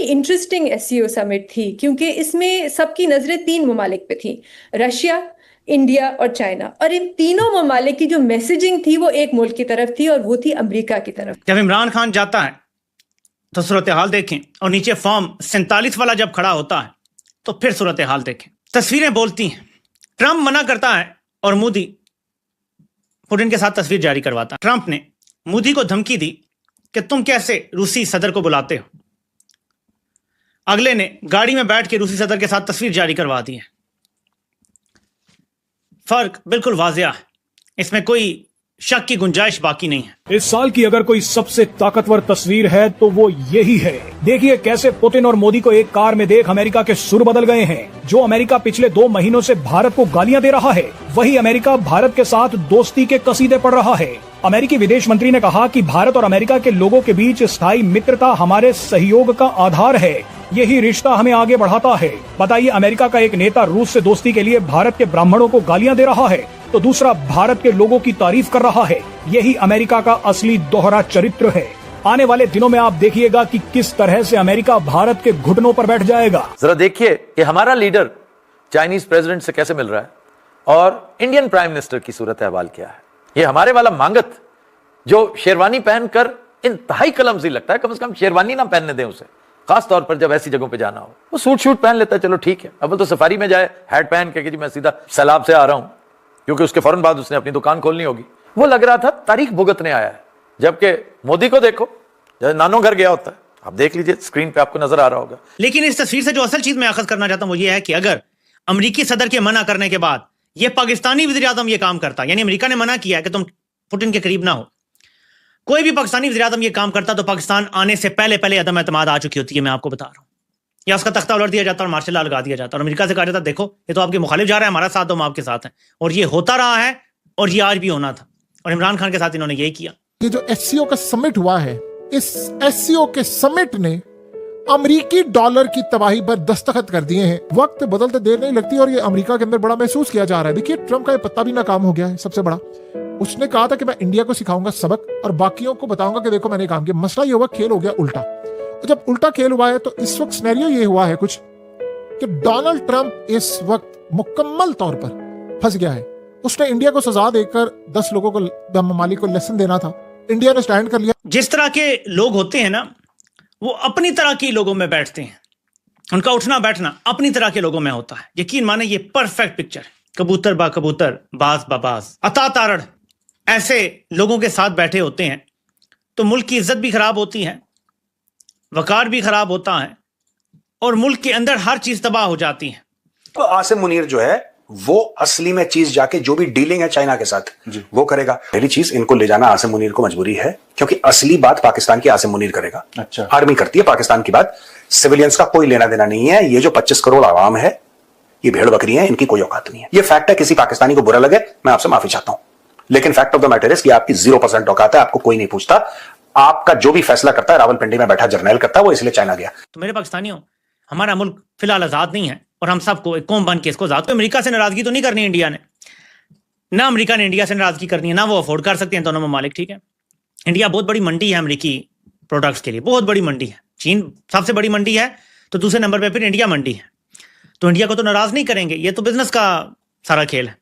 Interesting SCO summit थी क्योंकि इसमें सबकी नजरें तीन ममालिक पे थी, रशिया, इंडिया और चाइना। और इन तीनों ममालिक की जो मैसेजिंग थी वो एक मुल्क की तरफ थी और वो थी अमेरिका की तरफ। जब इमरान खान जाता है तो सूरत हाल देखें, और नीचे फॉर्म 47 वाला जब खड़ा होता है तो फिर सूरत हाल देखें। तस्वीरें बोलती हैं। ट्रंप मना करता है और मोदी पुतिन के साथ तस्वीर जारी करवाता है। ट्रंप ने मोदी को धमकी दी कि तुम कैसे रूसी सदर को बुलाते हो। अगले ने गाड़ी में बैठ के रूसी सदर के साथ तस्वीर जारी करवा दी है। फर्क बिल्कुल वाजिया है, इसमें कोई शक की गुंजाइश बाकी नहीं है। इस साल की अगर कोई सबसे ताकतवर तस्वीर है तो वो यही है। देखिए कैसे पुतिन और मोदी को एक कार में देख अमेरिका के सुर बदल गए हैं। जो अमेरिका पिछले 2 महीनों से भारत को गालियां दे रहा है, वही अमेरिका भारत के साथ दोस्ती के कसीदे पढ़ रहा है। अमेरिकी विदेश मंत्री ने कहा कि भारत और अमेरिका के लोगों के बीच स्थायी मित्रता हमारे सहयोग का आधार है। यही रिश्ता हमें आगे बढ़ाता है। बताइए, अमेरिका का एक नेता रूस से दोस्ती के लिए भारत के ब्राह्मणों को गालियां दे रहा है तो दूसरा भारत के लोगों की तारीफ कर रहा है। यही अमेरिका का असली दोहरा चरित्र है। आने वाले दिनों में आप देखिएगा कि किस तरह से अमेरिका भारत के घुटनों पर बैठ जाएगा। जरा देखिए कि हमारा लीडर चाइनीज प्रेसिडेंट से कैसे मिल रहा है और इंडियन प्राइम मिनिस्टर की सूरत अहवाल क्या है। ये हमारे वाला मांगत जो शेरवानी पहनकर इंतहाई कलमजी लगता है, कम से कम शेरवानी ना पहनने दें उसे, खास तौर पर जब ऐसी जगहों पे जाना हो। वो सूट शूट पहन लेता है, चलो ठीक है। अब तो सफारी में जाए हैट पहन के कि जी मैं सीधा सैलाब से आ रहा हूं, क्योंकि उसके फौरन बाद उसने अपनी दुकान खोलनी होगी। वो लग रहा था तारीख भुगतने आया है। जबकि मोदी को देखो, जब नानो घर गया होता है। आप देख लीजिए, स्क्रीन पे आपको नजर आ रहा होगा। लेकिन इस तस्वीर से जो असल चीज मैं अखज़ करना चाहता हूं वो ये है कि अगर अमेरिकी सदर के मना करने के बाद ये पाकिस्तानी वज़ीर आज़म ये काम करता, यानी अमेरिका ने मना किया कि तुम पुतिन के करीब ना हो, कोई भी पाकिस्तानी वज़ीर आज़म ये काम करता तो पाकिस्तान आने से पहले पहले अदम एतमाद आ चुकी होती है। मैं आपको बता रहा हूं, या उसका तख्ता उलट दिया जाता और मार्शल लॉ लगा दिया जाता और अमेरिका से कहा जाता देखो ये तो आपके मुखालिफ जा रहा है, हमारा साथ दो, हम आपके साथ हैं। और ये होता रहा है और ये आज भी होना था, और इमरान खान के साथ इन्होंने यही किया। ये जो एससीओ का समिट हुआ है, इस एससीओ के समिट ने अमेरिकी डॉलर की तबाही पर दस्तखत कर दिए हैं। वक्त बदलते देर नहीं लगती और ये अमेरिका के अंदर बड़ा महसूस किया जा रहा है। देखिए, ट्रंप का ये पत्ता भी नाकाम हो गया है। सबसे बड़ा उसने कहा था कि मैं इंडिया को सिखाऊंगा सबक और बाकियों को बताऊंगा कि देखो मैंने काम किया। मसला ये हुआ, खेल हो गया उल्टा। तो जब उल्टा खेल हुआ है तो इस वक्त सिनेरियो ये हुआ है कुछ कि डोनाल्ड ट्रंप इस वक्त मुकम्मल तौर पर फंस गया है। उसने इंडिया को सजा देकर 10 लोगों को, ममालिक को लेसन देना था। इंडिया ने स्टैंड कर लिया। जिस तरह के लोग होते हैं ना, वो अपनी तरह के लोगों में बैठते हैं। उनका उठना बैठना अपनी तरह के लोगों में होता है। यकीन माने ये परफेक्ट पिक्चर है। कबूतर बा कबूतर, बाज बा बाज, अता तारड़ ऐसे लोगों के साथ बैठे होते हैं तो मुल्क की इज्जत भी खराब होती है, वकार भी खराब होता है और मुल्क के अंदर हर चीज तबाह हो जाती है। तो आसिम मुनीर जो है वो असली में चीज जाके जो भी डीलिंग है चाइना के साथ वो करेगा। पहली चीज, इनको ले जाना आसिम मुनीर को मजबूरी है, क्योंकि असली बात पाकिस्तान की आसिम मुनीर करेगा। अच्छा, आर्मी करती है पाकिस्तान की बात, सिविलियंस का कोई लेना देना नहीं है। ये जो 25 करोड़ आवाम है, ये भेड़ बकरी है, इनकी कोई औकात नहीं है। ये फैक्ट है। किसी पाकिस्तानी को बुरा लगे, मैं आपसे माफी चाहता हूं, लेकिन fact of the matter is कि आपकी 0% औकात है। आपको कोई नहीं पूछता। आपका जो भी फैसला करता है रावलपिंडी में बैठा जर्नैल करता है, वो इसलिए चाइना गया। तो मेरे पाकिस्तानियों, हमारा मुल्क फिलहाल आजाद नहीं है और हम सबको एक कौम बन के इसको आजाद। तो अमेरिका से नाराजगी तो नहीं करनी इंडिया ने, ना अमेरिका ने इंडिया से नाराजगी करनी है, ना वो अफोर्ड कर सकते हैं दोनों ममालिक। ठीक है, इंडिया बहुत बड़ी मंडी है अमेरिकी प्रोडक्ट्स के लिए, बहुत बड़ी मंडी है। चीन सबसे बड़ी मंडी है, तो दूसरे नंबर पे फिर इंडिया मंडी है। तो इंडिया को तो नाराज नहीं करेंगे, ये तो बिजनेस का सारा खेल है।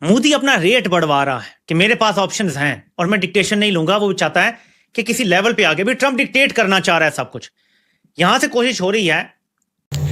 मोदी अपना रेट बढ़वा रहा है कि मेरे पास ऑप्शंस हैं और मैं डिक्टेशन नहीं लूंगा। वो चाहता है कि किसी लेवल पे आके भी ट्रंप डिक्टेट करना चाह रहा है सब कुछ। यहां से कोशिश हो रही है।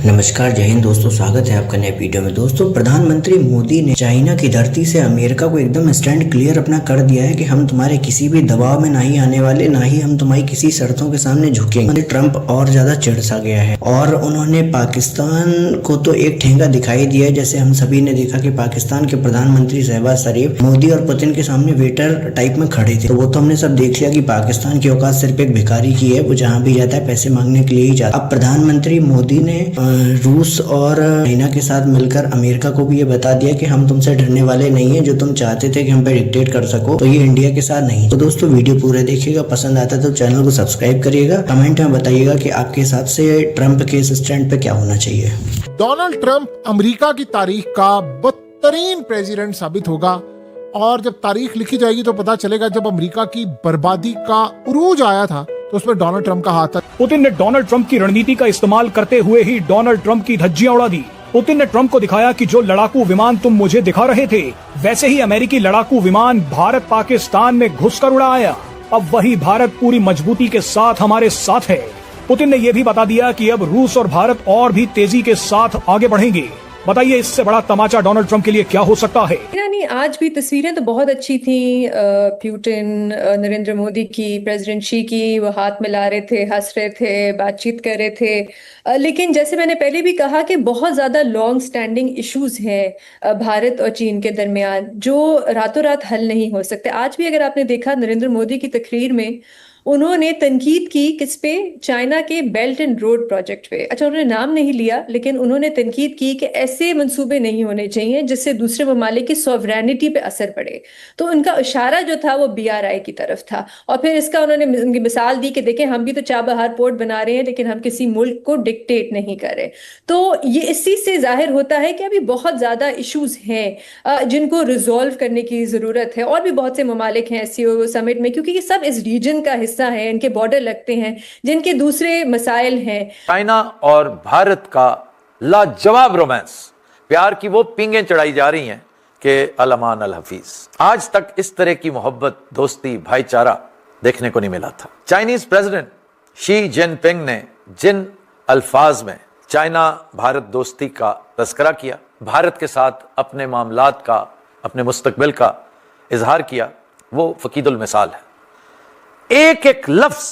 नमस्कार, जय हिंद दोस्तों, स्वागत है आपका नए वीडियो में। दोस्तों, प्रधानमंत्री मोदी ने चाइना की धरती से अमेरिका को एकदम स्टैंड क्लियर अपना कर दिया है कि हम तुम्हारे किसी भी दबाव में नहीं आने वाले, ना ही हम तुम्हारी किसी शर्तों के सामने झुकेंगे। ट्रंप और ज्यादा चिढ़ सा गया है और उन्होंने पाकिस्तान को तो एक ठेंगा दिखाई दिया। जैसे हम सभी ने देखा कि पाकिस्तान के प्रधानमंत्री शहबाज शरीफ मोदी और पुतिन के सामने वेटर टाइप में खड़े थे। तो वो तो हमने सब देख लिया कि पाकिस्तान की औकात सिर्फ एक भिखारी की है, वो जहाँ भी जाता है पैसे मांगने के लिए ही जाता है। अब प्रधानमंत्री मोदी ने रूस और चाइना के साथ मिलकर अमेरिका को भी ये बता दिया कि हम तुमसे डरने वाले नहीं है। जो तुम चाहते थे कि हम पे डिक्टेट कर सको, तो ये इंडिया के साथ नहीं। तो दोस्तों, वीडियो पूरे देखिएगा, पसंद आता है तो चैनल को सब्सक्राइब करिएगा। कमेंट में बताइएगा कि आपके हिसाब से ट्रंप के इस स्टैंड पे क्या होना चाहिए। डोनाल्ड ट्रंप अमेरिका की तारीख का बदतरीन प्रेसिडेंट साबित होगा और जब तारीख लिखी जाएगी तो पता चलेगा जब अमेरिका की बर्बादी का उरूज आया था तो उसमें डोनाल्ड ट्रंप का हाथ है। पुतिन ने डोनाल्ड ट्रंप की रणनीति का इस्तेमाल करते हुए ही डोनाल्ड ट्रंप की धज्जियां उड़ा दी। पुतिन ने ट्रंप को दिखाया कि जो लड़ाकू विमान तुम मुझे दिखा रहे थे, वैसे ही अमेरिकी लड़ाकू विमान भारत पाकिस्तान में घुसकर उड़ा आया। अब वही भारत पूरी मजबूती के साथ हमारे साथ है। पुतिन ने यह भी बता दिया कि अब रूस और भारत और भी तेजी के साथ आगे बढ़ेंगे। बताइए, इससे बड़ा तमाचा डोनाल्ड ट्रंप के लिए क्या हो सकता है? यानी आज भी तस्वीरें तो बहुत अच्छी थी, पुतिन नरेंद्र मोदी की, प्रेसिडेंट शी की, वो हाथ मिला रहे थे, हंस रहे थे, बातचीत कर रहे थे। लेकिन जैसे मैंने पहले भी कहा कि बहुत ज़्यादा लॉन्ग स्टैंडिंग इश्यूज हैं भारत और चीन के दरमियान, जो रातों रात हल नहीं हो सकते। आज भी अगर आपने देखा नरेंद्र मोदी की तकरीर में उन्होंने तनकीद की किस पे? चाइना के बेल्ट एंड रोड प्रोजेक्ट पे। अच्छा, उन्होंने नाम नहीं लिया, लेकिन उन्होंने तनकीद की कि ऐसे मंसूबे नहीं होने चाहिए जिससे दूसरे ममालिक की सॉवरेनिटी पे असर पड़े। तो उनका इशारा जो था वो BRI की तरफ था। और फिर इसका उन्होंने उनकी मिसाल दी कि देखें, हम भी तो चाबहार पोर्ट बना रहे हैं, लेकिन हम किसी मुल्क को डिक्टेट नहीं कर रहे। तो ये इसी से जाहिर होता है कि अभी बहुत ज़्यादा इशूज हैं जिनको रिजॉल्व करने की ज़रूरत है। और भी बहुत से ममालिक हैं SCO समिट में, क्योंकि ये सब इस रीजन का हिस्सा है, इनके बॉर्डर लगते हैं, जिनके दूसरे मसाइल हैं। चाइना और भारत का लाजवाब रोमांस, प्यार की वो पिंगें चढ़ाई जा रही हैं कि अल अमान अल हफीज। आज तक इस तरह की मोहब्बत, दोस्ती, भाईचारा देखने को नहीं मिला था। चाइनीज प्रेसिडेंट शी जिनपिंग ने जिन अल्फाज में चाइना भारत दोस्ती का तस्करा किया, भारत के साथ अपने मामलात का, अपने मुस्तकबिल का इजहार किया, वो फकीदुल मिसाल है। एक एक लफ्ज,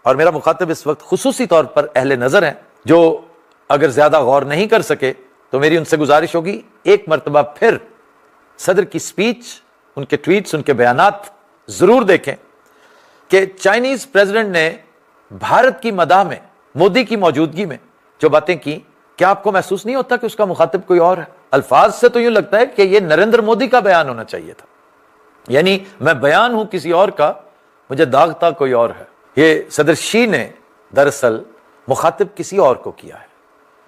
और मेरा मुखातिब इस वक्त खुसूसी तौर पर अहले नजर हैं, जो अगर ज्यादा गौर नहीं कर सके तो मेरी उनसे गुजारिश होगी एक मरतबा फिर सदर की स्पीच, उनके ट्वीट्स, उनके बयानात जरूर देखें कि चाइनीज प्रेसिडेंट ने भारत की मदाह में, मोदी की मौजूदगी में जो बातें की, क्या आपको महसूस नहीं होता कि उसका मुखातिब कोई और है? अल्फाज से तो यूं लगता है कि यह नरेंद्र मोदी का बयान होना चाहिए था, यानी मैं बयान हूं किसी और का, मुझे दागता कोई और है। ये सदर शी ने दरअसल मुखातिब किसी और को किया है,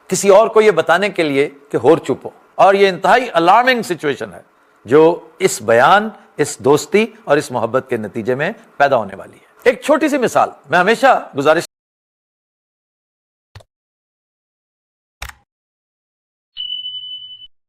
किसी और को यह बताने के लिए कि होर चुप हो। और ये इंतहाई अलार्मिंग सिचुएशन है जो इस बयान, इस दोस्ती और इस मोहब्बत के नतीजे में पैदा होने वाली है। एक छोटी सी मिसाल मैं हमेशा गुजारिश